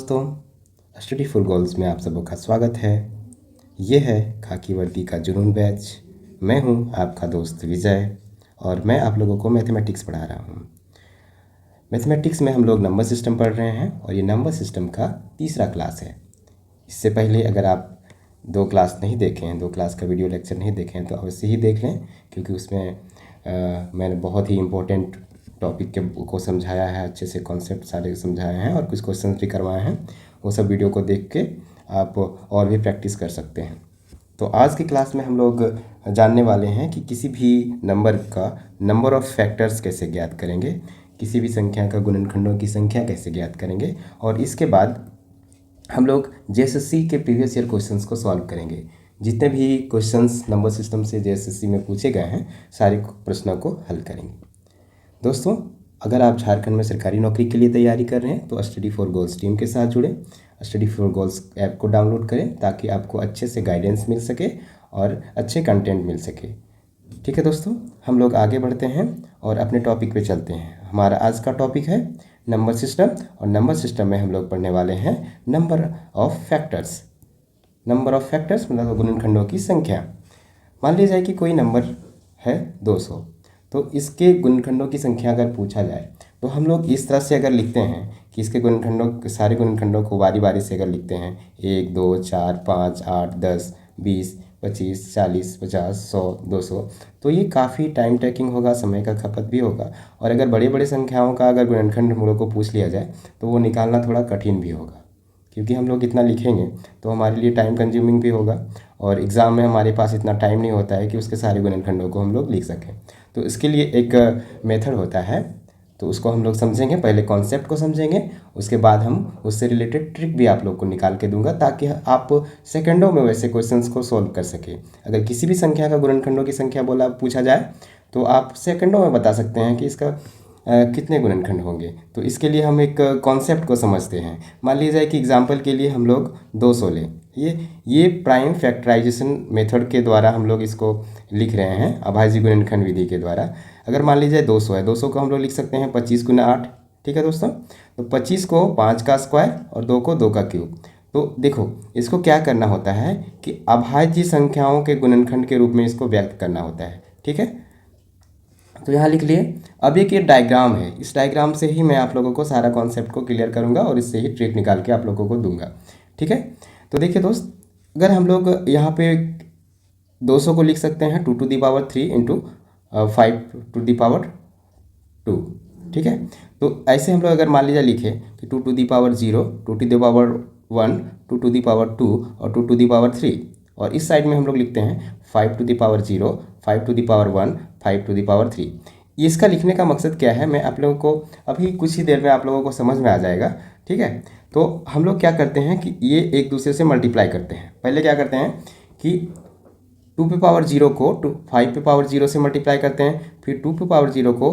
दोस्तों, study for goals में आप सबों का स्वागत है। ये है खाकी वर्दी का जुनून बैच। मैं हूँ आपका दोस्त विजय और मैं आप लोगों को मैथमेटिक्स पढ़ा रहा हूँ। मैथमेटिक्स में हम लोग नंबर सिस्टम पढ़ रहे हैं और ये नंबर सिस्टम का तीसरा क्लास है। इससे पहले अगर आप 2 क्लास नहीं देखे हैं, 2 क्लास का वीडियो लेक्चर नहीं देखे हैं तो अवश्य ही देख लें, क्योंकि उसमें मैंने बहुत ही इम्पोर्टेंट टॉपिक को समझाया है, अच्छे से कॉन्सेप्ट सारे समझाए हैं और कुछ क्वेश्चन भी करवाए हैं। वो सब वीडियो को देख के आप और भी प्रैक्टिस कर सकते हैं। तो आज की क्लास में हम लोग जानने वाले हैं कि किसी भी नंबर का नंबर ऑफ़ फैक्टर्स कैसे ज्ञात करेंगे, किसी भी संख्या का गुणनखंडों की संख्या कैसे ज्ञात करेंगे, और इसके बाद हम लोग जेएसएससी के प्रीवियस ईयर क्वेश्चंस को सॉल्व करेंगे। जितने भी क्वेश्चंस नंबर सिस्टम से जेएसएससी में पूछे गए हैं, सारे प्रश्नों को हल करेंगे। दोस्तों, अगर आप झारखंड में सरकारी नौकरी के लिए तैयारी कर रहे हैं तो स्टडी फॉर गोल्स टीम के साथ जुड़ें। स्टडी फॉर गोल्स ऐप को डाउनलोड करें ताकि आपको अच्छे से गाइडेंस मिल सके और अच्छे कंटेंट मिल सके। ठीक है दोस्तों, हम लोग आगे बढ़ते हैं और अपने टॉपिक पे चलते हैं। हमारा आज का टॉपिक है नंबर सिस्टम, और नंबर सिस्टम में हम लोग पढ़ने वाले हैं number of factors. Number of factors मतलब गुणनखंडों की संख्या। मान लिया जाए कि कोई नंबर है 200, तो इसके गुणनखंडों की संख्या अगर पूछा जाए तो हम लोग इस तरह से अगर लिखते हैं कि इसके गुणनखंडों, सारे गुणनखंडों को बारी बारी से अगर लिखते हैं 1 2 4 5 8 10 20 25 40 50 100 200, तो ये काफ़ी टाइम टेकिंग होगा, समय का खपत भी होगा। और अगर बड़े बड़े संख्याओं का अगर गुणनखंड हम लोग को पूछ लिया जाए तो वो निकालना थोड़ा कठिन भी होगा, क्योंकि हम लोग इतना लिखेंगे तो हमारे लिए टाइम कंज्यूमिंग भी होगा और एग्ज़ाम में हमारे पास इतना टाइम नहीं होता है कि उसके सारे गुणनखंडों को हम लोग लिख सकें। तो इसके लिए एक मेथड होता है, तो उसको हम लोग समझेंगे। पहले कॉन्सेप्ट को समझेंगे, उसके बाद हम उससे रिलेटेड ट्रिक भी आप लोग को निकाल के दूंगा ताकि आप सेकंडों में वैसे क्वेश्चंस को सॉल्व कर सकें। अगर किसी भी संख्या का गुणनखंडों की संख्या पूछा जाए तो आप सेकंडों में बता सकते हैं कि इसका कितने गुणनखंड होंगे। तो इसके लिए हम एक कॉन्सेप्ट को समझते हैं। मान लीजिए जाए कि एग्जांपल के लिए हम लोग 200 लें। ये प्राइम फैक्टराइजेशन मेथड के द्वारा हम लोग इसको लिख रहे हैं, अभाज्य गुणनखंड विधि के द्वारा। अगर मान लीजिए 200 है, 200 को हम लोग लिख सकते हैं 25 गुना 8। ठीक है दोस्तों, तो 25 को 5 का स्क्वायर और 2 को 2 का क्यूब। तो देखो, इसको क्या करना होता है कि अभाज्य संख्याओं के गुणनखंड के रूप में इसको व्यक्त करना होता है। ठीक है, तो यहाँ लिख लिए। अब एक ये डायग्राम है, इस डायग्राम से ही मैं आप लोगों को सारा कॉन्सेप्ट को क्लियर करूँगा और इससे ही ट्रिक निकाल के आप लोगों को दूंगा। ठीक है, तो देखिए दोस्त, अगर हम लोग यहाँ पे 200 को लिख सकते हैं 2 to the power 3 into 5 to the power 2। ठीक है, तो ऐसे हम लोग अगर मान लीजिए लिखे कि 2 to the power 0, 2 to the power 1, 2 to the power 2 और 2 to the power 3, और इस साइड में हम लोग लिखते हैं 5 to the power 0, 5 to the power 1, 5 to the power 3। इसका लिखने का मकसद क्या है, मैं आप लोगों को अभी कुछ ही देर में आप लोगों को समझ में आ जाएगा। ठीक है, तो हम लोग क्या करते हैं कि ये एक दूसरे से मल्टीप्लाई करते हैं। पहले क्या करते हैं कि 2 पे पावर 0 को 5 पे पावर 0 से मल्टीप्लाई करते हैं, फिर 2 पे पावर 0 को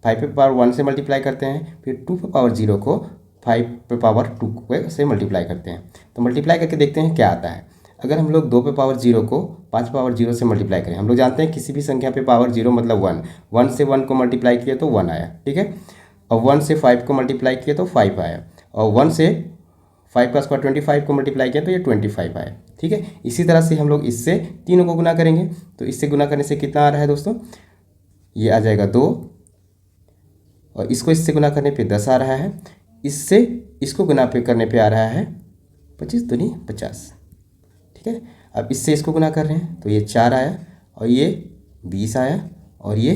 5 पे पावर 1 से मल्टीप्लाई करते हैं, फिर 2 पे पावर 0 को 5 पे पावर 2 से मल्टीप्लाई करते हैं। तो मल्टीप्लाई करके देखते हैं क्या आता है। अगर हम लोग 2 पे पावर 0 को 5 पे पावर 0 से मल्टीप्लाई करें, हम लोग जानते हैं किसी भी संख्या पे पावर 0 मतलब 1, 1 से 1 को मल्टीप्लाई किया तो 1 आया। ठीक है, और 1 से 5 को मल्टीप्लाई किया तो 5 आया, और 1 से 5 का स्क्वायर 25 को मल्टीप्लाई किया तो ये 25 आया। ठीक है, इसी तरह से हम लोग इससे तीनों को गुना करेंगे, तो इससे गुना करने से कितना आ रहा है दोस्तों, ये आ जाएगा 2, और इसको इससे गुना करने पे 10 आ रहा है, इससे इसको गुना पे करने पे आ रहा है 25 दूनी 50। ठीक है, अब इससे इसको गुना कर रहे हैं तो ये 4 आया, और ये 20 आया, और ये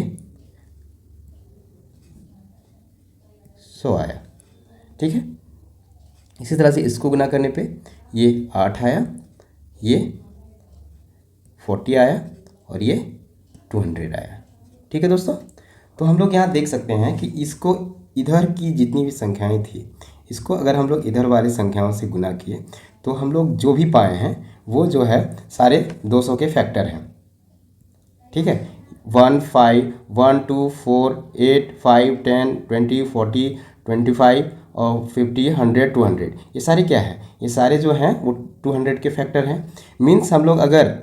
100 आया। ठीक है, इसी तरह से इसको गुना करने पे ये 8 आया, ये 40 आया, और ये 200 आया। ठीक है दोस्तों, तो हम लोग यहाँ देख सकते हैं कि इसको इधर की जितनी भी संख्याएं थी, इसको अगर हम लोग इधर वाली संख्याओं से गुना किए तो हम लोग जो भी पाए हैं वो जो है सारे 200 के फैक्टर हैं। ठीक है, 1 5 1 2 4 8 5 10 20 40 25 और 50 100 200, ये सारे क्या है, ये सारे जो हैं वो 200 के फैक्टर हैं। मीन्स हम लोग अगर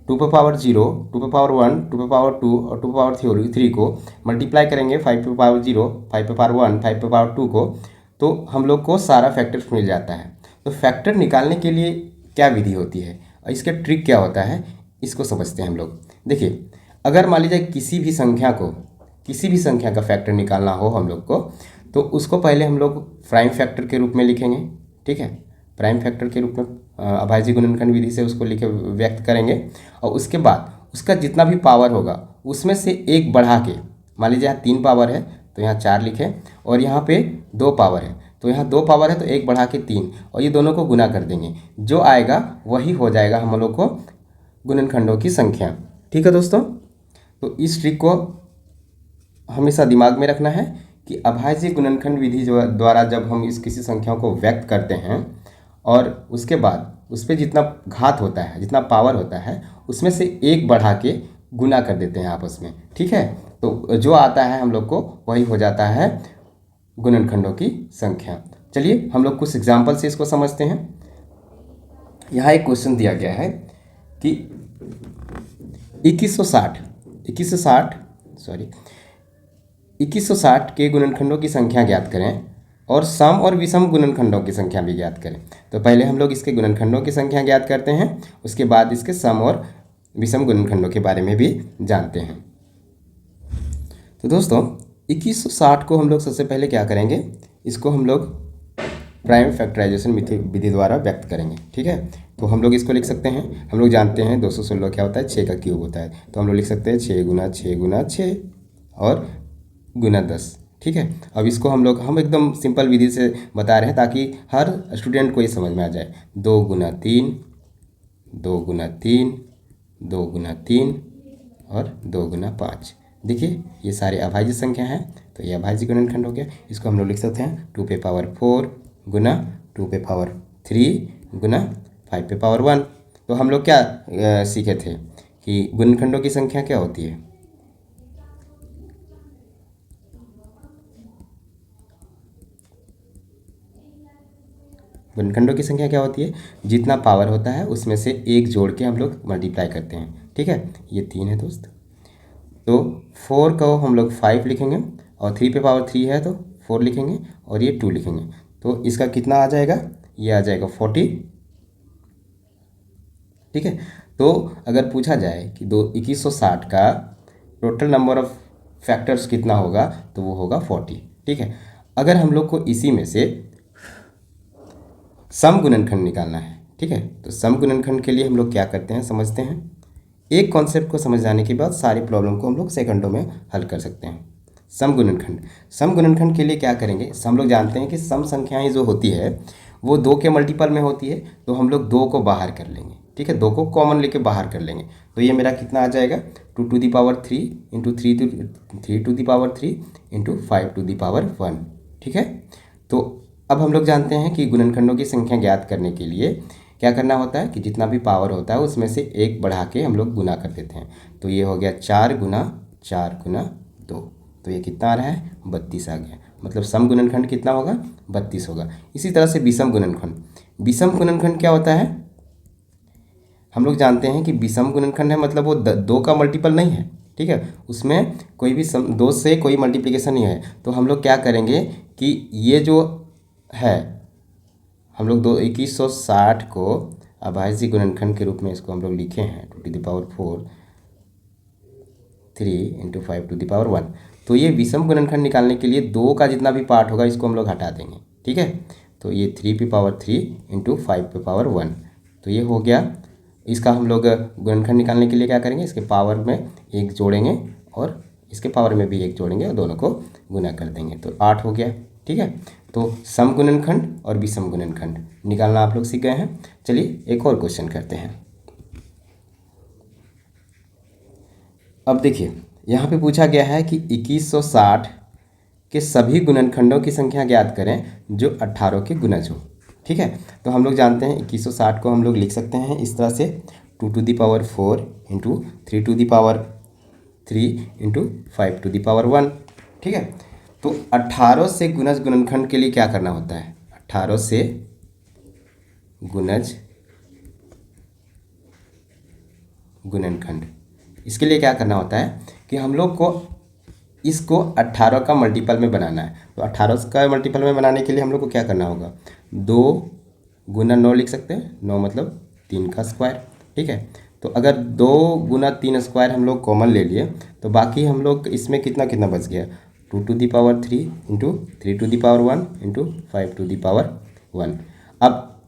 2 पे पावर 0, 2 पे पावर 1, 2 पे पावर 2 और 2 पे पावर 3 को मल्टीप्लाई करेंगे 5 पे पावर 0, 5 पे पावर 1, 5 पे पावर 2 को, तो हम लोग को सारा फैक्टर्स मिल जाता है। तो फैक्टर निकालने के लिए क्या विधि होती है और इसका ट्रिक क्या होता है, इसको समझते हैं हम लोग। देखिए, अगर मान लीजिए किसी भी संख्या का फैक्टर निकालना हो हम लोग को, तो उसको पहले हम लोग प्राइम फैक्टर के रूप में लिखेंगे। ठीक है, प्राइम फैक्टर के रूप में अभाज्य गुणनखंड विधि से उसको लिखे व्यक्त करेंगे। और उसके बाद उसका जितना भी पावर होगा उसमें से एक बढ़ा के, मान लीजिए यहाँ 3 पावर है तो यहाँ 4 लिखें, और यहाँ पे 2 पावर है तो यहाँ 2 पावर है तो एक बढ़ा के 3, और ये दोनों को गुना कर देंगे। जो आएगा वही हो जाएगा हम लोग को गुणनखंडों की संख्या। ठीक है दोस्तों, तो इस ट्रिक को हमेशा दिमाग में रखना है कि अभाज्य गुणनखंड विधि जो द्वारा जब हम इस किसी संख्या को व्यक्त करते हैं और उसके बाद उस पर जितना घात होता है, जितना पावर होता है, उसमें से एक बढ़ा के गुना कर देते हैं आपस में। ठीक है, तो जो आता है हम लोग को वही हो जाता है गुणनखंडों की संख्या। चलिए हम लोग कुछ एग्जाम्पल से इसको समझते हैं। यहाँ एक क्वेश्चन दिया गया है कि 2160 के गुणनखंडों की संख्या ज्ञात करें और सम और विषम गुणनखंडों की संख्या भी ज्ञात करें। तो पहले हम लोग इसके गुणनखंडों की संख्या ज्ञात करते हैं, उसके बाद इसके सम और विषम गुणनखंडों के बारे में भी जानते हैं। तो दोस्तों 2160 को हम लोग सबसे पहले क्या करेंगे, इसको हम लोग प्राइम फैक्टराइजेशन विधि द्वारा व्यक्त करेंगे। ठीक है, तो हम लोग इसको लिख सकते हैं, हम लोग जानते हैं 216 क्या होता है, 6 का क्यूब होता है, तो हम लोग लिख सकते हैं 6 गुना 6 गुना 6 और गुना 10। ठीक है, अब इसको हम एकदम सिंपल विधि से बता रहे हैं ताकि हर स्टूडेंट को ये समझ में आ जाए। 2 गुना 3, 2 गुना 3, 2 गुना 3 और 2 गुना 5। देखिए ये सारे अभाज्य संख्या हैं, तो ये अभाज्य गुणनखंड हो गया। इसको हम लोग लिख सकते हैं 2 पे पावर 4 गुना 2 पे पावर 3 गुना 5 पे पावर 1। तो हम लोग क्या सीखे थे कि गुणनखंडों की संख्या क्या होती है। गुणनखंडों की संख्या क्या होती है, जितना पावर होता है उसमें से एक जोड़ के हम लोग मल्टीप्लाई करते हैं। ठीक है, ये 3 है दोस्त, तो 4 को हम लोग 5 लिखेंगे और 3 पे पावर 3 है तो 4 लिखेंगे और ये 2 लिखेंगे। तो इसका कितना आ जाएगा, ये आ जाएगा 40। ठीक है, तो अगर पूछा जाए कि 2160 का टोटल नंबर ऑफ फैक्टर्स कितना होगा तो वो होगा 40। ठीक है, अगर हम लोग को इसी में से सम गुणनखंड निकालना है, ठीक है, तो सम गुणनखंड के लिए हम लोग क्या करते हैं समझते हैं। एक कॉन्सेप्ट को समझ जाने के बाद सारी प्रॉब्लम को हम लोग सेकंडों में हल कर सकते हैं। सम गुणनखंड के लिए क्या करेंगे, हम लोग जानते हैं कि सम संख्याएं जो होती है वो 2 के मल्टीपल में होती है, तो हम लोग 2 को बाहर कर लेंगे। ठीक है, 2 को कॉमन लेके बाहर कर लेंगे, तो ये मेरा कितना आ जाएगा 2 to the power 3 into 3 to the power 3 into 5 to the power 1। ठीक है, तो अब हम लोग जानते हैं कि गुणनखंडों की संख्या ज्ञात करने के लिए क्या करना होता है कि जितना भी पावर होता है उसमें से एक बढ़ा के हम लोग गुना कर देते हैं। तो ये हो गया 4 गुना 4 गुना 2, तो ये कितना आ रहा है 32 आ गया। मतलब सम गुणनखंड कितना होगा 32 होगा। इसी तरह से विषम गुणनखंड क्या होता है, हम लोग जानते हैं कि विषम गुणनखंड है मतलब वो 2 का मल्टीपल नहीं है। ठीक है, उसमें कोई भी 2 से कोई मल्टीप्लिकेशन नहीं है, तो हम लोग क्या करेंगे कि ये जो है हम लोग 2160 को अभाज्य गुणनखंड के रूप में इसको हम लोग लिखे हैं 2 to the power 4 3 into 5 to the power 1। तो ये विषम गुणनखंड निकालने के लिए 2 का जितना भी पार्ट होगा इसको हम लोग हटा देंगे। ठीक है, तो ये 3 पे पावर 3 इंटू 5 पे पावर 1, तो ये हो गया। इसका हम लोग गुणनखंड निकालने के लिए क्या करेंगे, इसके पावर में एक जोड़ेंगे और इसके पावर में भी एक जोड़ेंगे और दोनों को गुना कर देंगे, तो 8 हो गया। ठीक है, तो सम गुणनखंड और विषम गुणनखंड निकालना आप लोग सीख गए हैं। चलिए एक और क्वेश्चन करते हैं। अब देखिए यहाँ पे पूछा गया है कि 2160 के सभी गुणनखंडों की संख्या ज्ञात करें जो 18 के गुणज हो। ठीक है, तो हम लोग जानते हैं 2160 को हम लोग लिख सकते हैं इस तरह से 2 to the power 4 into 3 to the power 3 into 5 to the power 1। ठीक है, तो 18 से गुणज गुणनखंड के लिए क्या करना होता है, 18 से गुणज गुणनखंड, इसके लिए क्या करना होता है कि हम लोग को इसको 18 का मल्टीपल में बनाना है। तो 18 का मल्टीपल में बनाने के लिए हम लोग को क्या करना होगा, 2 गुना 9 लिख सकते हैं। 9 मतलब 3 का स्क्वायर, ठीक है। तो अगर 2 गुना 3 स्क्वायर हम लोग कॉमन ले लिए तो बाकी हम लोग इसमें कितना कितना बच गया, 2 to the power 3 into 3 to the power 1 into 5 to the power 1। अब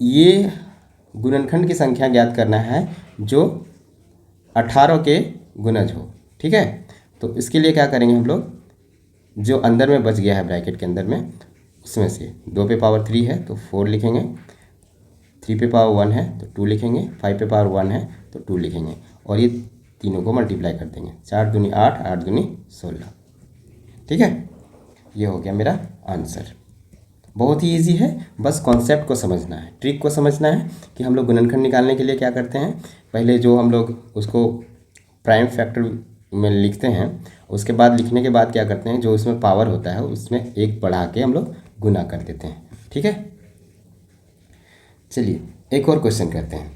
ये गुणनखंड की संख्या ज्ञात करना है जो 18 के गुणज हो, ठीक है। तो इसके लिए क्या करेंगे हम लोग, जो अंदर में बच गया है ब्रैकेट के अंदर में, उसमें से 2 पे पावर 3 है तो 4 लिखेंगे, 3 पे पावर 1 है तो 2 लिखेंगे, 5 पे पावर 1 है तो 2 लिखेंगे, और ये तीनों को मल्टीप्लाई कर देंगे। 4 दूनी 8, 8 दूनी 16, ठीक है। ये हो गया मेरा आंसर। बहुत ही इजी है, बस कॉन्सेप्ट को समझना है, ट्रिक को समझना है कि हम लोग गुणनखंड निकालने के लिए क्या करते हैं। पहले जो हम लोग उसको प्राइम फैक्टर में लिखते हैं, उसके बाद लिखने के बाद क्या करते हैं, जो उसमें पावर होता है उसमें एक बढ़ा के हम लोग गुना कर देते हैं, ठीक है। चलिए एक और क्वेश्चन करते हैं।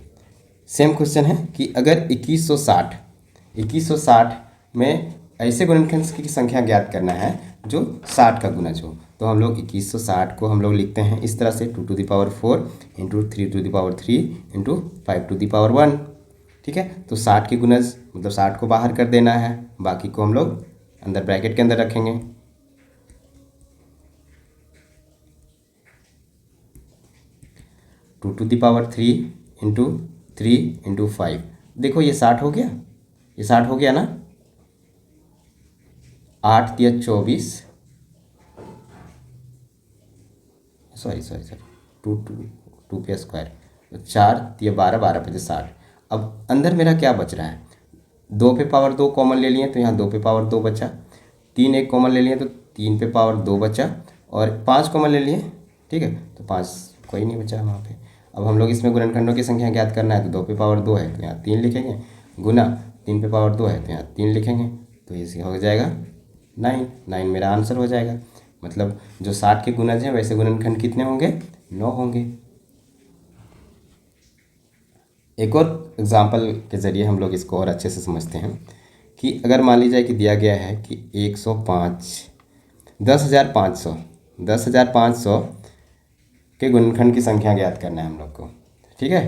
सेम क्वेश्चन है कि अगर 2160 में ऐसे गुणनखंड की संख्या ज्ञात करना है जो 60 का गुणज हो, तो हम लोग 2160 को हम लोग लिखते हैं इस तरह से, 2 to the power 4 into 3 to the power 3 into 5 to the power 1, ठीक है। तो 60 की गुणज मतलब 60 को बाहर कर देना है, बाकी को हम लोग अंदर ब्रैकेट के अंदर रखेंगे। 2 to the power 3 into 3 into 5, देखो ये 60 हो गया, ये 60 हो गया ना। 8 या 24, सॉरी 2 टू पे स्क्वायर, तो 4 या 12, 12 पचे 60। अब अंदर मेरा क्या बच रहा है, 2 पे पावर 2 कॉमन ले लिए तो यहाँ 2 पे पावर 2 बचा, 3 एक कॉमन ले लिए तो 3 पे पावर 2 बचा, और 5 कॉमन ले लिए, ठीक है, तो 5 कोई नहीं बचा वहाँ पे। अब हम लोग इसमें गुणनखंडों की संख्या ज्ञात करना है, तो 2 पे पावर 2 है तो यहाँ 3 लिखेंगे, गुना 3 पे पावर 2 है तो यहाँ 3 लिखेंगे, तो इसे हो जाएगा 9 मेरा आंसर हो जाएगा। मतलब जो 60 के गुणज हैं वैसे गुणनखंड कितने होंगे, 9 होंगे। एक और एग्जाम्पल के ज़रिए हम लोग इसको और अच्छे से समझते हैं कि अगर मान लीजिए कि दिया गया है कि 105 10,500 के गुणनखंड की संख्या ज्ञात करना है हम लोग को, ठीक है,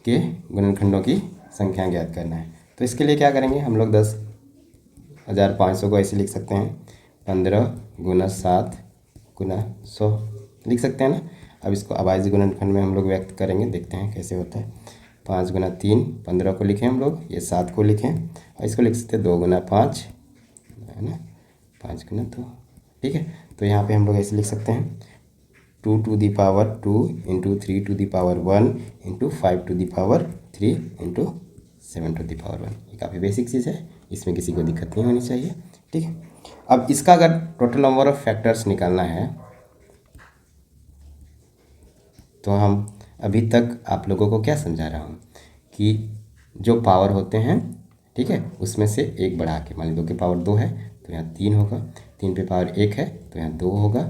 के गुणनखंडों की संख्या ज्ञात करना है। तो इसके लिए क्या करेंगे हम लोग, 10,500 को ऐसे लिख सकते हैं, 15 गुना 7 गुना 100 लिख सकते हैं ना। अब इसको अभाज्य गुणनखंड में हम लोग व्यक्त करेंगे, देखते हैं कैसे होता है। 5 गुना 3 15 को लिखें हम लोग, ये 7 को लिखें, और इसको लिख सकते हैं 2 गुना 5 है ना, 5 गुना 2, ठीक है। तो यहाँ पे हम लोग ऐसे लिख सकते हैं 2 to the power 2 into 3 to the power 1 into 5 to the power 3 into 7 to the power 1। ये काफ़ी बेसिक चीज़ है, इसमें किसी को दिक्कत नहीं होनी चाहिए, ठीक है। अब इसका अगर टोटल नंबर ऑफ फैक्टर्स निकालना है तो हम अभी तक आप लोगों को क्या समझा रहा हूँ कि जो पावर होते हैं, ठीक है, उसमें से एक बढ़ा के, मान ली 2 के पावर 2 है तो यहाँ 3 होगा, 3 पे पावर 1 है तो यहाँ 2 होगा,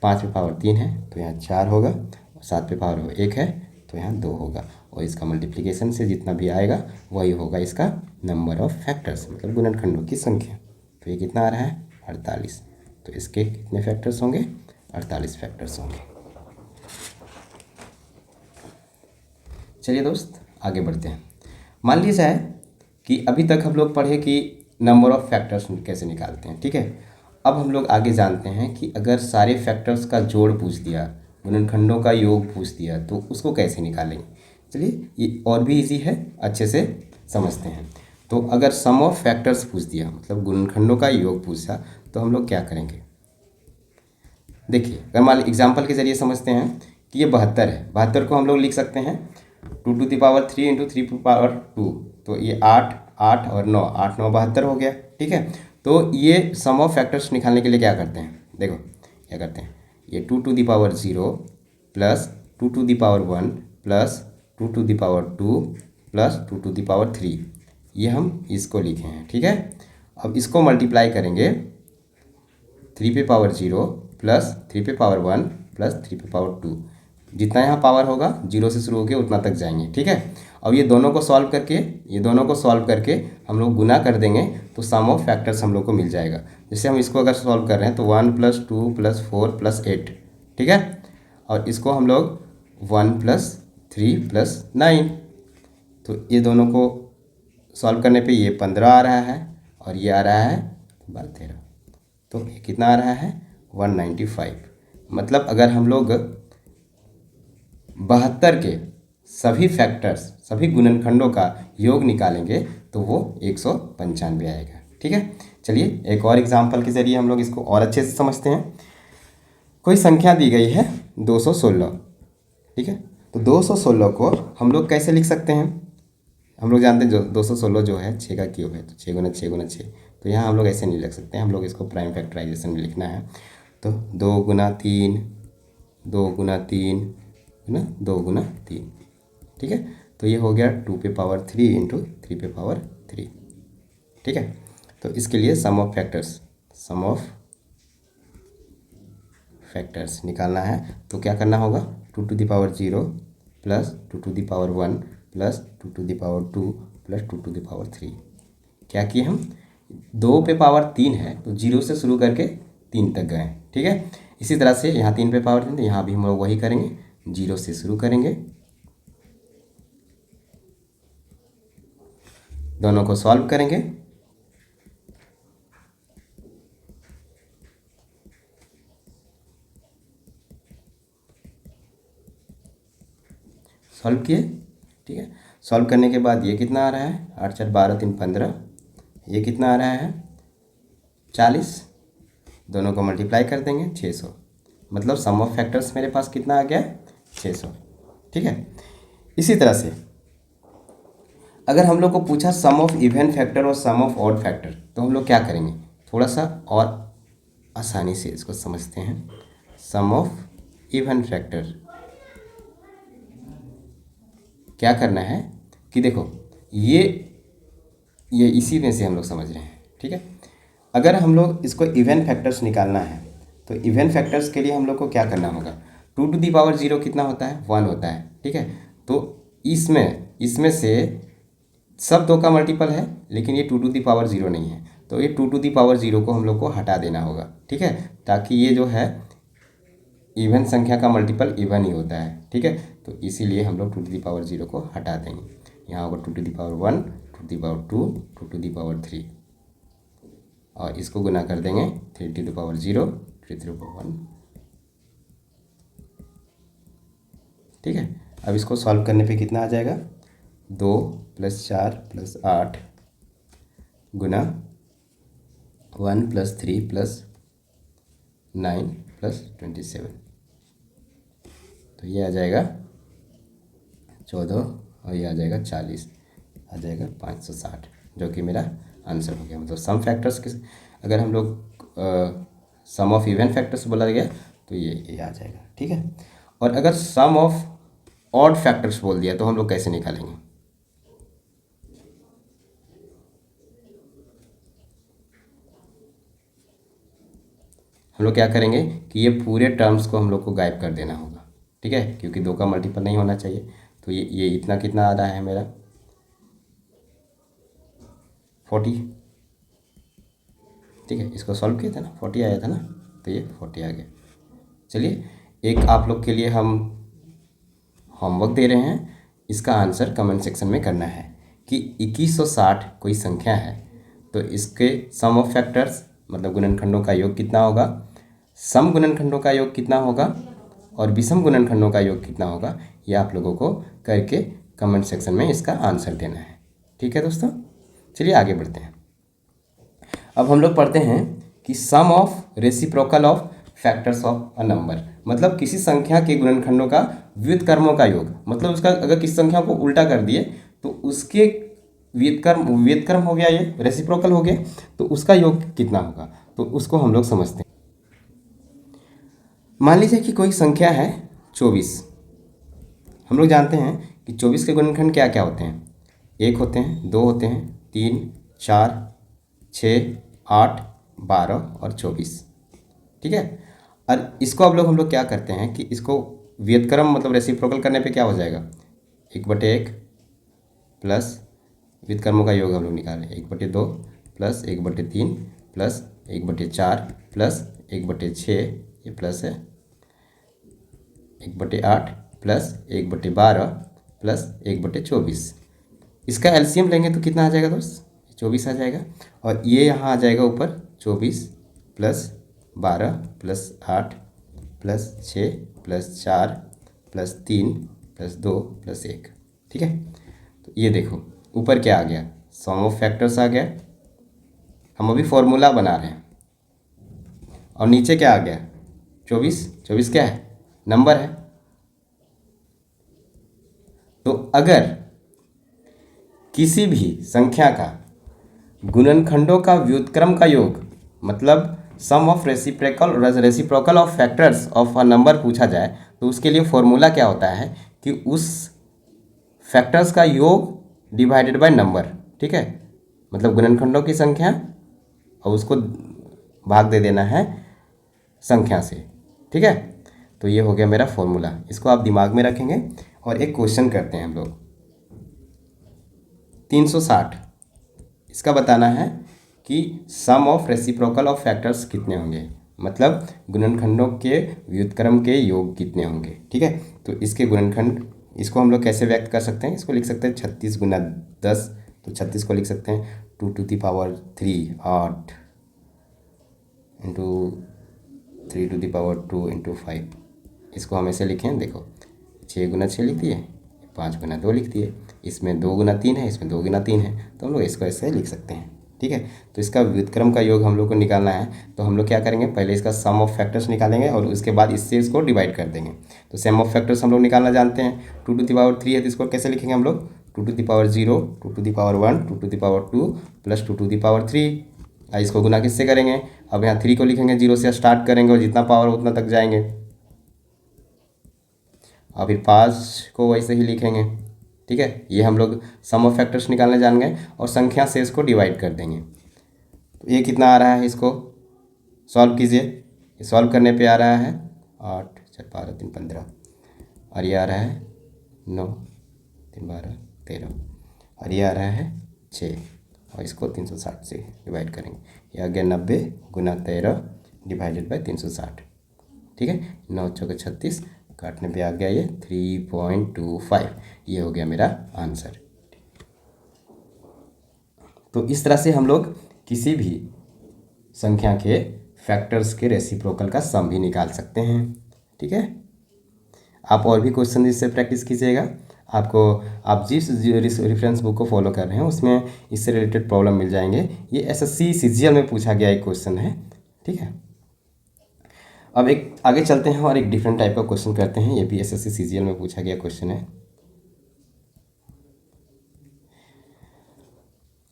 5 पे पावर 3 है तो यहाँ 4 होगा, और 7 पे पावर 1 है तो यहाँ 2 होगा, और इसका मल्टीप्लिकेशन से जितना भी आएगा वही होगा इसका नंबर ऑफ फैक्टर्स, मतलब गुणनखंडों की संख्या। तो ये कितना आ रहा है, 48। तो इसके कितने फैक्टर्स होंगे, 48 फैक्टर्स होंगे। चलिए दोस्त आगे बढ़ते हैं। मान लीजिए जाए कि अभी तक हम लोग पढ़े कि नंबर ऑफ फैक्टर्स कैसे निकालते हैं, ठीक है। अब हम लोग आगे जानते हैं कि अगर सारे फैक्टर्स का जोड़ पूछ दिया, गुणनखंडों का योग पूछ दिया, तो उसको कैसे निकालेंगे। चलिए ये और भी इजी है, अच्छे से समझते हैं। तो अगर सम ऑफ फैक्टर्स पूछ दिया, मतलब गुणनखंडों का योग पूछा, तो हम लोग क्या करेंगे। देखिए अगर मान एग्जाम्पल के जरिए समझते हैं कि ये 72 है, 72 को हम लोग लिख सकते हैं 2 to the power 3 into 3 to power 2, तो ये 8 8 और 9, 8 9 72 हो गया, ठीक है। तो ये सम ऑफ फैक्टर्स निकालने के लिए क्या करते हैं, देखो क्या करते हैं, ये 2 to the power 0 plus 2 to the power 1 plus 2 to the power 2 plus 2 to the power 3, ये हम इसको लिखे हैं, ठीक है। अब इसको मल्टीप्लाई करेंगे 3 पे पावर 0 प्लस 3 पे पावर 1 प्लस 3 पे पावर 2, जितना यहाँ पावर होगा 0 से शुरू होकर उतना तक जाएंगे, ठीक है। और ये दोनों को सॉल्व करके हम लोग गुना कर देंगे तो सम ऑफ फैक्टर्स हम लोग को मिल जाएगा। जैसे हम इसको अगर सॉल्व कर रहे हैं तो 1 + 2 + 4 + 8, ठीक है। और इसको हम लोग 1 + 3 + 9, तो ये दोनों को सॉल्व करने पे ये 15 आ रहा है और ये आ रहा है 13, तो ये कितना आ रहा है 195। मतलब अगर हम लोग 72 के सभी फैक्टर्स, सभी गुणनखंडों का योग निकालेंगे तो वो 195 आएगा, ठीक है। चलिए एक और एग्जाम्पल के ज़रिए हम लोग इसको और अच्छे से समझते हैं। कोई संख्या दी गई है 216, ठीक है। तो 216 को हम लोग कैसे लिख सकते हैं? हम लोग जानते हैं जो 216 जो है 6 का क्यूब है, तो 6 × 6 × 6, तो यहाँ हम लोग ऐसे नहीं लिख सकते हैं, हम लोग इसको प्राइम फैक्टराइजेशन में लिखना है। तो 2 × 3 2 × 3 है ना, 2 × 3, ठीक है। तो ये हो गया 2 × 3 × 3 × 3, ठीक है। तो इसके लिए सम ऑफ फैक्टर्स निकालना है, तो क्या करना होगा 2 ^ 0 + 2 ^ 1 + 2 ^ 2 + 2 ^ 3। क्या किए हम, 2 पे पावर 3 है तो 0 से शुरू करके 3 तक गए, ठीक है। इसी तरह से यहाँ 3 पे पावर 3, तो यहाँ भी हम लोग वही करेंगे, 0 से शुरू करेंगे, दोनों को सॉल्व करेंगे। सॉल्व किए, ठीक है। सॉल्व करने के बाद ये कितना आ रहा है 8 × 4 = 12, 3 × 15, ये कितना आ रहा है 40, दोनों को मल्टीप्लाई कर देंगे 600। मतलब सम ऑफ फैक्टर्स मेरे पास कितना आ गया 600, ठीक है। इसी तरह से अगर हम लोग को पूछा सम ऑफ इवन फैक्टर और सम ऑफ ऑड फैक्टर, तो हम लोग क्या करेंगे, थोड़ा सा और आसानी से इसको समझते हैं। सम ऑफ इवन फैक्टर क्या करना है कि देखो ये इसी में से हम लोग समझ रहे हैं, ठीक है। अगर हम लोग इसको इवन फैक्टर्स निकालना है तो इवन फैक्टर्स के लिए हम लोग को क्या करना होगा, 2 ^ 0 कितना होता है 1 होता है, ठीक है। तो इसमें से सब 2 का मल्टीपल है, लेकिन ये 2 ^ 0 नहीं है, तो ये 2 ^ 0 को हम लोग को हटा देना होगा, ठीक है, ताकि ये जो है इवन संख्या का मल्टीपल इवन ही होता है, ठीक है। तो इसीलिए हम लोग 2 ^ 0 को हटा देंगे। यहाँ होगा 2 ^ 1 2 ^ 2 2 ^ 3, और इसको गुना कर देंगे 3 ^ 0 3 ^ 1, ठीक है। अब इसको सॉल्व करने पे कितना आ जाएगा 2 + 4 + 8 गुना 1 + 3 + 9 + 27, तो ये आ जाएगा 14 और ये आ जाएगा 40, आ जाएगा 560, जो कि मेरा आंसर हो गया। मतलब सम फैक्टर्स के अगर हम लोग सम ऑफ इवन फैक्टर्स बोला गया तो ये आ जाएगा, ठीक है। और अगर सम ऑफ ऑड फैक्टर्स बोल दिया तो हम लोग कैसे निकालेंगे, हम लोग क्या करेंगे कि ये पूरे टर्म्स को हम लोग को गायब कर देना होगा, ठीक है, क्योंकि 2 का मल्टीपल नहीं होना चाहिए। तो ये इतना कितना आ रहा है मेरा 40, ठीक है। इसको सॉल्व किया था ना 40 आया था ना, तो ये 40 आ गया। चलिए एक आप लोग के लिए हम होमवर्क दे रहे हैं, इसका आंसर कमेंट सेक्शन में करना है कि 2160 कोई संख्या है तो इसके सम ऑफ फैक्टर्स मतलब गुणनखंडों का योग कितना होगा, सम गुणनखंडों का योग कितना होगा और विषम गुणनखंडों का योग कितना होगा, ये आप लोगों को करके कमेंट सेक्शन में इसका आंसर देना है, ठीक है दोस्तों। चलिए आगे बढ़ते हैं। अब हम लोग पढ़ते हैं कि sum of reciprocal of factors of a number, मतलब किसी संख्या के गुणनखंडों का व्युत्क्रमों का योग, मतलब उसका अगर किसी संख्या को उल्टा कर दिए तो उसके व्युत्क्रम हो गया, ये रेसिप्रोकल हो गया, तो उसका योग कितना होगा, तो उसको हम लोग समझते हैं। मान लीजिए कि कोई संख्या है 24, हम लोग जानते हैं कि 24 के गुणनखंड क्या क्या होते हैं, 1 होते हैं, 2 होते हैं, 3 4 6 8 12 और 24, ठीक है। और इसको अब हम लोग क्या करते हैं कि इसको व्युत्क्रम मतलब रेसिप्रोकल करने पे क्या हो जाएगा 1/1 प्लस व्युत्क्रमों का योग हम लोग निकालें 1/2 प्लस 1/3 प्लस 1/4 प्लस 1/6, ये प्लस है 1/8 प्लस 1/12 प्लस 1/24। इसका एलसीएम लेंगे तो कितना आ जाएगा दोस्त? 24 आ जाएगा। और ये यहाँ आ जाएगा ऊपर 24 plus 12 plus 8 plus 6 plus 4 plus 3 plus 2 plus 1। ठीक है, तो ये देखो ऊपर क्या आ गया, सम ऑफ फैक्टर्स आ गया। हम अभी फॉर्मूला बना रहे हैं। और नीचे क्या आ गया? 24 क्या है? नंबर है। तो अगर किसी भी संख्या का गुणनखंडों का व्युत्क्रम का योग, मतलब sum of reciprocal of factors of a number पूछा जाए, तो उसके लिए फॉर्मूला क्या होता है कि उस फैक्टर्स का योग डिवाइडेड बाय नंबर। ठीक है, मतलब गुणनखंडों की संख्या और उसको भाग दे देना है संख्या से। ठीक है, तो ये हो गया मेरा फॉर्मूला। इसको आप दिमाग में रखेंगे। और एक क्वेश्चन करते हैं हम लोग 360, इसका बताना है कि sum of reciprocal of factors कितने होंगे, मतलब गुणनखंडों के व्युत्क्रम के योग कितने होंगे। ठीक है, तो इसके गुणनखंड, इसको हम लोग कैसे व्यक्त कर सकते हैं? इसको लिख सकते हैं 36 × 10। तो 36 को लिख सकते हैं 2⁻3 8 इंटू 3⁻2 इंटू 5। इसको हम ऐसे लिखें, देखो 6 × 6 लिख दिए, 5 × 2 लिख दिए, इसमें 2 × 3 है, इसमें 2 × 3 है, तो हम लोग इसको ऐसे लिख सकते हैं। ठीक है, तो इसका व्युत्क्रम का योग हम लोग को निकालना है। तो हम लोग क्या करेंगे, पहले इसका सम ऑफ फैक्टर्स निकालेंगे और उसके बाद इससे इसको डिवाइड कर देंगे। तो सम ऑफ फैक्टर्स हम लोग निकालना जानते हैं। 2⁻3 है तो इसको कैसे लिखेंगे हम लोग? 2⁻0 2⁻1 2⁻2 प्लस 2⁻3। इसको गुना किससे करेंगे? अब यहाँ 3 को लिखेंगे, 0 से स्टार्ट करेंगे और जितना पावर उतना तक जाएंगे। और फिर 5 को वैसे ही लिखेंगे। ठीक है, ये हम लोग सम ऑफ फैक्टर्स निकालने जान गए और संख्या से इसको डिवाइड कर देंगे। तो ये कितना आ रहा है, इसको सॉल्व कीजिए। ये सॉल्व करने पे आ रहा है 8 4 12 3 15, और ये आ रहा है 9 3 12 13, और ये आ रहा है 6, और इसको 360 से डिवाइड करेंगे। ये आ गया 90 × 13 डिवाइडेड बाय 360। ठीक है, 9 × 4 = 36, काटने पे आ गया ये 3.25। ये हो गया मेरा आंसर। तो इस तरह से हम लोग किसी भी संख्या के फैक्टर्स के रेसिप्रोकल का सम भी निकाल सकते हैं। ठीक है, आप और भी क्वेश्चन इससे प्रैक्टिस कीजिएगा। आप जिस रेफरेंस बुक को फॉलो कर रहे हैं उसमें इससे रिलेटेड प्रॉब्लम मिल जाएंगे। ये एसएससी सीजीएल में पूछा गया एक क्वेश्चन है। ठीक है, अब एक आगे चलते हैं और एक डिफरेंट टाइप का क्वेश्चन करते हैं। ये भी एसएससी सीजीएल में पूछा गया क्वेश्चन है।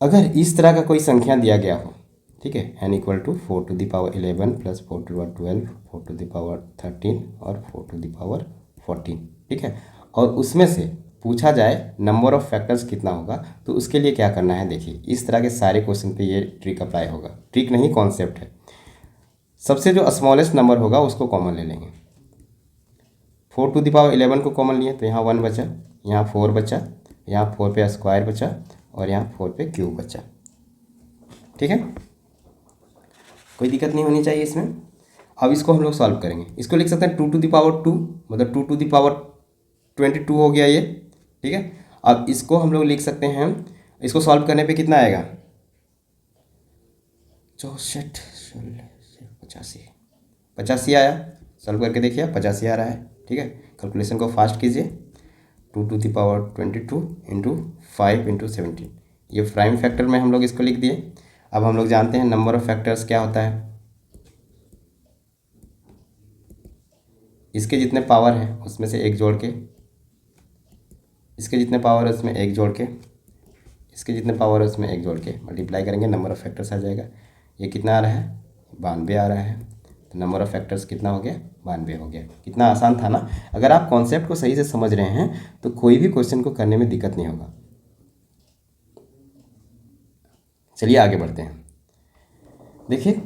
अगर इस तरह का कोई संख्या दिया गया हो, ठीक है, n = 4⁻11 + 4⁻12 4⁻13 और 4⁻14। ठीक है, और उसमें से पूछा जाए नंबर ऑफ फैक्टर्स कितना होगा, तो उसके लिए क्या करना है, देखिए इस तरह के सारे क्वेश्चन पे ये ट्रिक अप्लाई होगा। ट्रिक नहीं, कॉन्सेप्ट है। सबसे जो स्मॉलेस्ट नंबर होगा उसको कॉमन ले लेंगे। 4⁻11 को कॉमन लिए तो यहाँ 1 बचा, यहाँ 4 बचा, यहाँ 4 पे स्क्वायर बचा और यहाँ 4 पे क्यूब बचा। ठीक है, कोई दिक्कत नहीं होनी चाहिए इसमें। अब इसको हम लोग सॉल्व करेंगे। इसको लिख सकते हैं 2⁻2, मतलब 2⁻22 हो गया ये। ठीक है, अब इसको हम लोग लिख सकते हैं, इसको सॉल्व करने पे कितना आएगा, 64 85 आया। सॉल्व करके देखिए 85 आ रहा है। ठीक है, कैलकुलेशन को फास्ट कीजिए। 2⁻22 इंटू 5 इंटू 17, ये प्राइम फैक्टर में हम लोग इसको लिख दिए। अब हम लोग जानते हैं नंबर ऑफ फैक्टर्स क्या होता है, इसके जितने पावर हैं उसमें से एक जोड़ के, इसके जितने पावर है उसमें एक जोड़ के, इसके जितने पावर है उसमें एक जोड़ के मल्टीप्लाई करेंगे, नंबर ऑफ फैक्टर्स आ जाएगा। ये कितना आ रहा है, 92 आ रहा है। तो नंबर ऑफ फैक्टर्स कितना हो गया, 92 हो गया। कितना आसान था ना। अगर आप कॉन्सेप्ट को सही से समझ रहे हैं तो कोई भी क्वेश्चन को करने में दिक्कत नहीं होगा। चलिए आगे बढ़ते हैं। देखिए,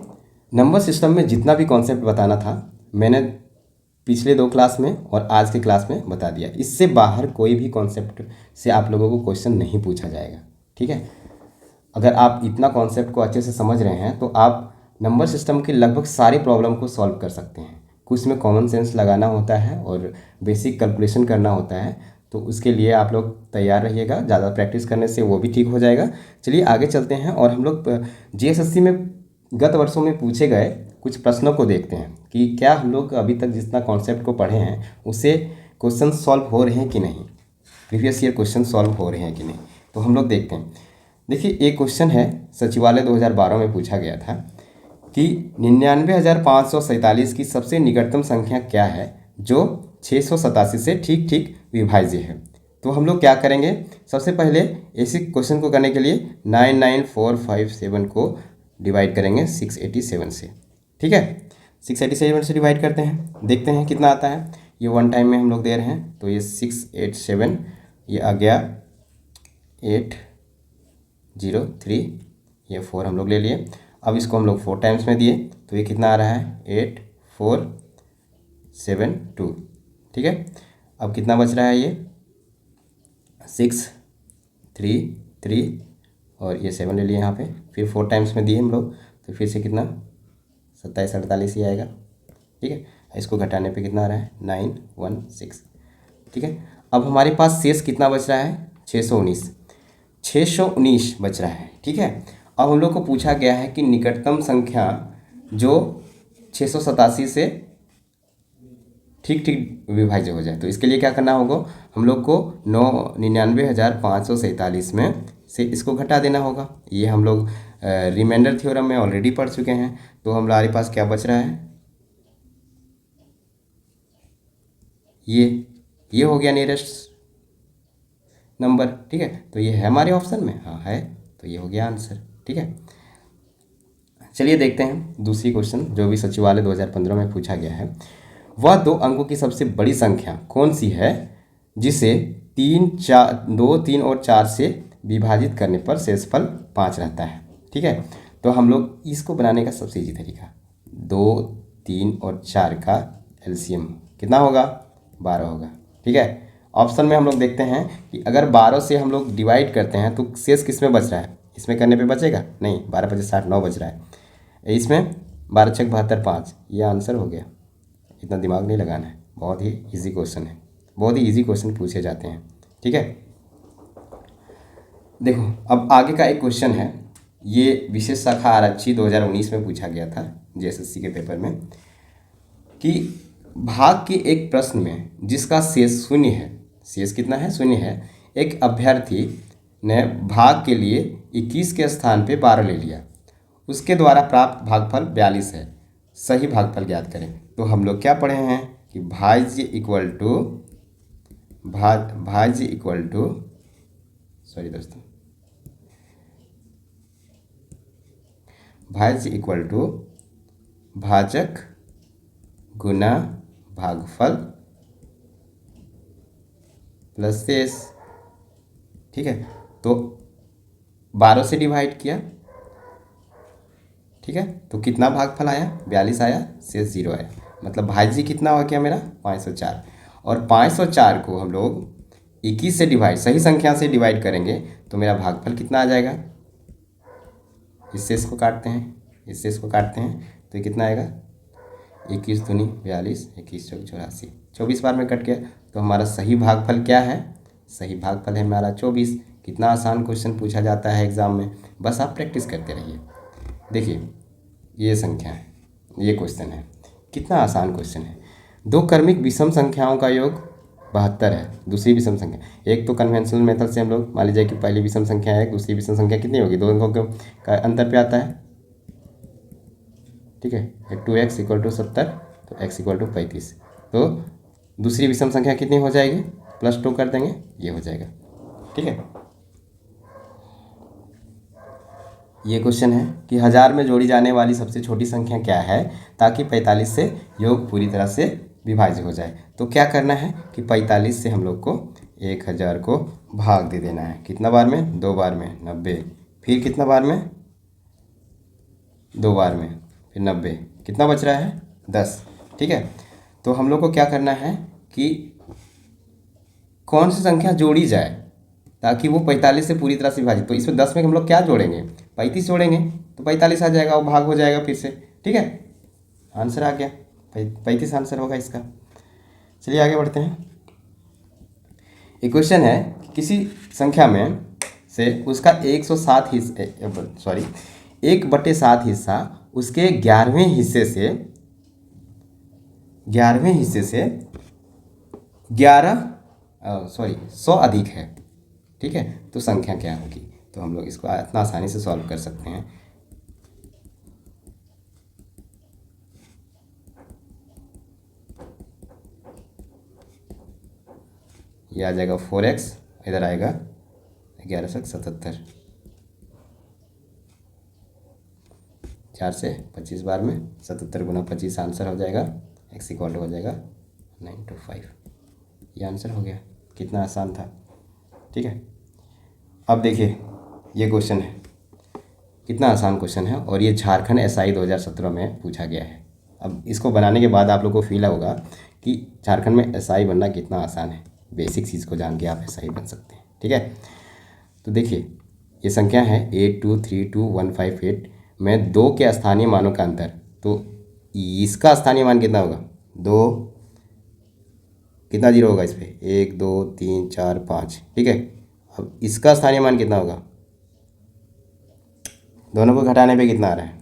नंबर सिस्टम में जितना भी कॉन्सेप्ट बताना था मैंने पिछले 2 क्लास में और आज के क्लास में बता दिया। इससे बाहर कोई भी कॉन्सेप्ट से आप लोगों को क्वेश्चन नहीं पूछा जाएगा, ठीक है। अगर आप इतना कॉन्सेप्ट को अच्छे से समझ रहे हैं तो आप नंबर सिस्टम के लगभग सारे प्रॉब्लम को सॉल्व कर सकते हैं। कुछ में कॉमन सेंस लगाना होता है और बेसिक कैलकुलेशन करना होता है, तो उसके लिए आप लोग तैयार रहिएगा। ज़्यादा प्रैक्टिस करने से वो भी ठीक हो जाएगा। चलिए आगे चलते हैं और हम लोग जीएसएससी में गत वर्षों में पूछे गए कुछ प्रश्नों को देखते हैं कि क्या हम लोग अभी तक जितना कॉन्सेप्ट को पढ़े हैं उससे क्वेश्चन सॉल्व हो रहे हैं कि नहीं, प्रीवियस ईयर क्वेश्चन सॉल्व हो रहे हैं कि नहीं। तो हम लोग देखते हैं। देखिए एक क्वेश्चन है, सचिवालय 2012 में पूछा गया था कि 99,547 की सबसे निकटतम संख्या क्या है जो 687 से ठीक ठीक विभाज्य है। तो हम लोग क्या करेंगे, सबसे पहले इसी क्वेश्चन को करने के लिए 99457 को डिवाइड करेंगे 687 से, ठीक है। 687 से डिवाइड करते हैं, देखते हैं कितना आता है। ये वन टाइम में हम लोग दे रहे हैं तो ये 687, ये आ गया 803, ये 4 हम लोग ले लिए। अब इसको हम लोग 4 टाइम्स में दिए तो ये कितना आ रहा है 8472, ठीक है। अब कितना बच रहा है, ये 633 और ये 7 ले लिए यहाँ पे, फिर 4 टाइम्स में दिए हम लोग तो फिर से कितना 2748 ही आएगा, ठीक है। इसको घटाने पे कितना आ रहा है 916, ठीक है। अब हमारे पास शेष कितना बच रहा है 619 बच रहा है, ठीक है। अब हम लोग को पूछा गया है कि निकटतम संख्या जो 687 से ठीक ठीक विभाज्य हो जाए। तो इसके लिए क्या करना होगा, हम लोग को 99,547 में से इसको घटा देना होगा। ये हम लोग रिमाइंडर थ्योरम में ऑलरेडी पढ़ चुके हैं। तो हमारे पास क्या बच रहा है, ये हो गया नियरेस्ट नंबर, ठीक है। तो ये है हमारे ऑप्शन में, हाँ है, तो ये हो गया आंसर, ठीक है। चलिए देखते हैं दूसरी क्वेश्चन जो भी सचिवालय 2015 में पूछा गया है। वह 2 अंकों की सबसे बड़ी संख्या कौन सी है जिसे 2, 3 और 4 से विभाजित करने पर शेषफल 5 रहता है, ठीक है। तो हम लोग इसको बनाने का सबसे ईजी तरीका, 2, 3 और 4 का एलसीएम कितना होगा 12 होगा, ठीक है। ऑप्शन में हम लोग देखते हैं कि अगर 12 से हम लोग डिवाइड करते हैं तो शेष किस में बच रहा है, इसमें करने पे बचेगा नहीं, 12 5 60 9 बच रहा है, इसमें 12 6 72 5, ये आंसर हो गया। इतना दिमाग नहीं लगाना है, बहुत ही इजी क्वेश्चन है, बहुत ही इजी क्वेश्चन पूछे जाते हैं, ठीक है। देखो अब आगे का एक क्वेश्चन है, ये विशेष शाखा आरक्षी 2019 में पूछा गया था जीएसएससी के पेपर में कि भाग के एक प्रश्न में जिसका शेष शून्य है, शेष कितना है शून्य है, एक अभ्यर्थी ने भाग के लिए 21 के स्थान पे 12 ले लिया, उसके द्वारा प्राप्त भागफल 42 है, सही भागफल ज्ञात करें। तो हम लोग क्या पढ़े हैं कि भाज्य इक्वल टू सॉरी दोस्तों, भाज्य इक्वल टू भाजक गुना भागफल प्लस शेष, ठीक है। तो 12 से डिवाइड किया, ठीक है, तो कितना भागफल आया 42 आया, शेष 0 आया, मतलब भाज्य कितना हो गया मेरा 504। और 504 को हम लोग 21 से डिवाइड, सही संख्या से डिवाइड करेंगे तो मेरा भागफल कितना आ जाएगा, इस शेष को काटते हैं, इस शेष को काटते हैं तो ये कितना आएगा 21 दूनी 42, 21 चौक 84, 24 बार में कट गया। तो हमारा सही भागफल क्या है, सही भागफल है हमारा 24। कितना आसान क्वेश्चन पूछा जाता है एग्जाम में, बस आप प्रैक्टिस करते रहिए। देखिए ये संख्या है, ये क्वेश्चन है, कितना आसान क्वेश्चन है। 2 क्रमिक विषम संख्याओं का योग 72 है, दूसरी विषम संख्या, एक तो कन्वेंशनल मेथड से हम लोग मान लीजिए कि पहली विषम संख्या है, दूसरी विषम संख्या कितनी होगी, 2 अंकों का अंतर पे आता है, ठीक है। 2x = 70 तो x = 35, तो दूसरी विषम संख्या कितनी हो जाएगी, +2 कर देंगे, ये हो जाएगा, ठीक है। ये क्वेश्चन है कि 1000 में जोड़ी जाने वाली सबसे छोटी संख्या क्या है ताकि 45 से योग पूरी तरह से विभाज्य हो जाए। तो क्या करना है कि 45 से हम लोग को 1000 को भाग दे देना है, कितना बार में 2 बार में 90, फिर कितना बार में 2 बार में, फिर 90, कितना बच रहा है 10, ठीक है। तो हम लोग को क्या करना है कि कौन सी संख्या जोड़ी जाए ताकि वो 45 से पूरी तरह से विभाजित। तो इसमें 10 में हम लोग क्या जोड़ेंगे, 35 जोड़ेंगे तो 45 आ जाएगा, वो भाग हो जाएगा फिर से। ठीक है, आंसर आ गया, 35 आंसर होगा इसका। चलिए आगे बढ़ते हैं। एक क्वेश्चन है कि किसी संख्या में से उसका 107 हिस्से 1/7 हिस्सा उसके 11वें हिस्से से 100 अधिक है। ठीक है, तो संख्या क्या होगी। तो हम लोग इसको इतना आसानी से सॉल्व कर सकते हैं। ये आ जाएगा 4x, इधर आएगा 1177, 4 से 25 बार में 77 गुना 25 आंसर हो जाएगा। x इक्वल हो जाएगा 925। ये आंसर हो गया। कितना आसान था। ठीक है, अब देखिए ये क्वेश्चन है, कितना आसान क्वेश्चन है और ये झारखंड एसआई 2017 में पूछा गया है। अब इसको बनाने के बाद आप लोग को फील होगा कि झारखंड में एसआई बनना कितना आसान है। बेसिक चीज़ को जान के आप एसआई बन सकते हैं। ठीक है, तो देखिए ये संख्या है 8232158 में 2 के स्थानीय मानों का अंतर। तो इसका स्थानीय मान कितना होगा, 2, कितना जीरो होगा इस पर, 1 2 3 4 5। ठीक है, अब इसका स्थानीय मान कितना होगा, दोनों को घटाने पे कितना आ रहा है,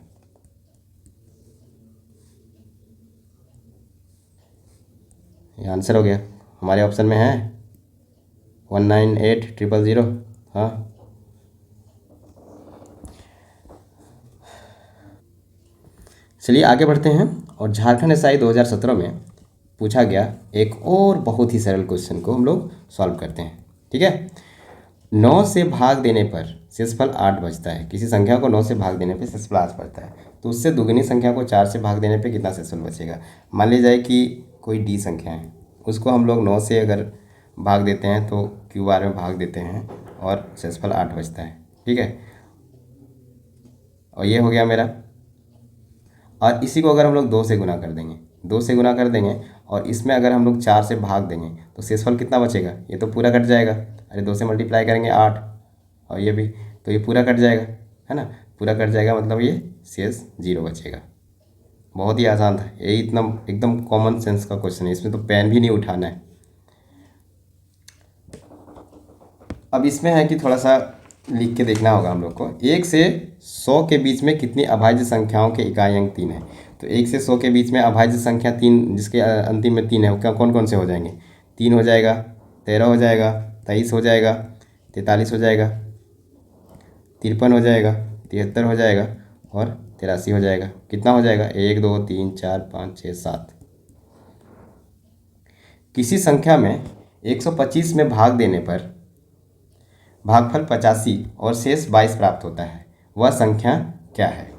ये आंसर हो गया। हमारे ऑप्शन में है 198000। हाँ, चलिए आगे बढ़ते हैं। और झारखंड एसआई 2017 में पूछा गया एक और बहुत ही सरल क्वेश्चन को हम लोग सॉल्व करते हैं। ठीक है, 9 से भाग देने पर शेषफल 8 बचता है। किसी संख्या को 9 से भाग देने पर शेषफल 8 बचता है, तो उससे दुगनी संख्या को 4 से भाग देने पर कितना शेषफल बचेगा। मान ली जाए कि कोई डी संख्या है, उसको हम लोग 9 से अगर भाग देते हैं तो क्यू बार में भाग देते हैं और शेषफल 8 बचता है। ठीक है, और ये हो गया मेरा। और इसी को अगर हम लोग 2 से गुना कर देंगे, 2 से गुना कर देंगे और इसमें अगर हम लोग 4 से भाग देंगे तो शेषफल कितना बचेगा, ये तो पूरा कट जाएगा। अरे 2 से मल्टीप्लाई करेंगे 8 और ये भी, तो ये पूरा कट जाएगा, है ना। पूरा कट जाएगा मतलब ये शेष 0 बचेगा। बहुत ही आसान था ये, इतना एकदम कॉमन सेंस का क्वेश्चन है, इसमें तो पेन भी नहीं उठाना है। अब इसमें है कि थोड़ा सा लिख के देखना होगा हम लोग को। 1 से 100 के बीच में कितनी अभाज्य संख्याओं के इकाई अंक 3 है। तो 1 से 100 के बीच में अभाज्य संख्या 3 जिसके अंतिम में 3 है, कौन कौन से हो जाएंगे, 3 हो जाएगा, 13 हो जाएगा, 23 हो जाएगा, 43 हो जाएगा, 53 हो जाएगा, 73 हो जाएगा और 83 हो जाएगा। कितना हो जाएगा, 1 2 3 4 5 6 7। किसी संख्या में 125 में भाग देने पर भागफल 85 और शेष 22 प्राप्त होता है, वह संख्या क्या है।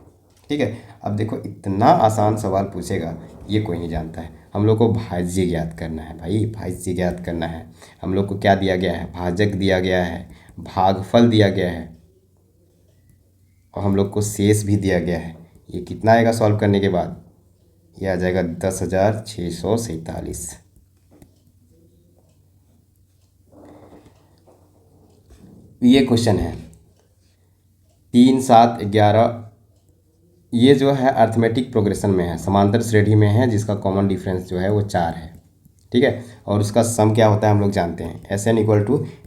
ठीक है, अब देखो इतना आसान सवाल पूछेगा, ये कोई नहीं जानता है। हम लोग को भाज्य ज्ञात करना है भाई, भाज्य ज्ञात करना है। हम लोग को क्या दिया गया है, भाजक दिया गया है, भागफल दिया गया है और हम लोग को शेष भी दिया गया है। ये कितना आएगा सॉल्व करने के बाद, ये आ जाएगा 10,647। ये क्वेश्चन है 3 7 11, ये जो है अर्थमेटिक प्रोग्रेशन में है, समांतर श्रेणी में है, जिसका कॉमन डिफरेंस जो है वो 4 है। ठीक है, और उसका सम क्या होता है हम लोग जानते हैं, SN =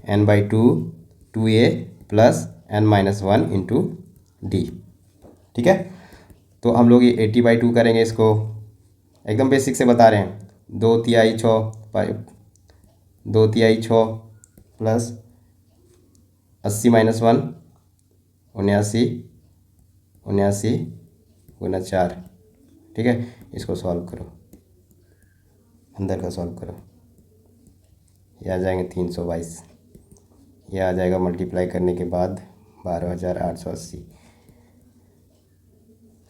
n/2 2a + n-1 × d। ठीक है, तो हम लोग ये 80/2 करेंगे, इसको एकदम बेसिक से बता रहे हैं। 2/3 6 2/3 6 + 80 - 1 79 79 गुना 4। ठीक है, इसको सॉल्व करो, अंदर का सॉल्व करो, ये आ जाएंगे 322। ये आ जाएगा मल्टीप्लाई करने के बाद 12,880।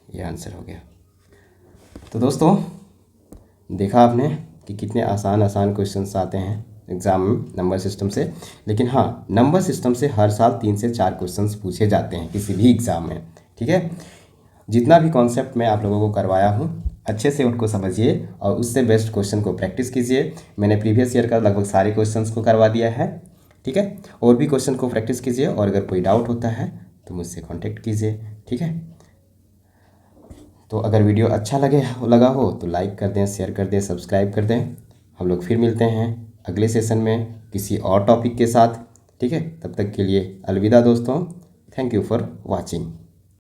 ये आंसर हो गया। तो दोस्तों देखा आपने कि कितने आसान आसान क्वेश्चंस आते हैं एग्ज़ाम में नंबर सिस्टम से। लेकिन हाँ, नंबर सिस्टम से हर साल 3 से 4 क्वेश्चंस पूछे जाते हैं किसी भी एग्ज़ाम में। ठीक है, जितना भी कॉन्सेप्ट मैं आप लोगों को करवाया हूँ अच्छे से उनको समझिए और उससे बेस्ट क्वेश्चन को प्रैक्टिस कीजिए। मैंने प्रीवियस ईयर का लगभग सारे क्वेश्चंस को करवा दिया है, ठीक है। और भी क्वेश्चन को प्रैक्टिस कीजिए और अगर कोई डाउट होता है तो मुझसे कांटेक्ट कीजिए, ठीक है। तो अगर वीडियो अच्छा लगा हो तो लाइक कर दें, शेयर कर दें, सब्सक्राइब कर दें। हम लोग फिर मिलते हैं अगले सेशन में किसी और टॉपिक के साथ, ठीक है। तब तक के लिए अलविदा दोस्तों। Thank you for watching.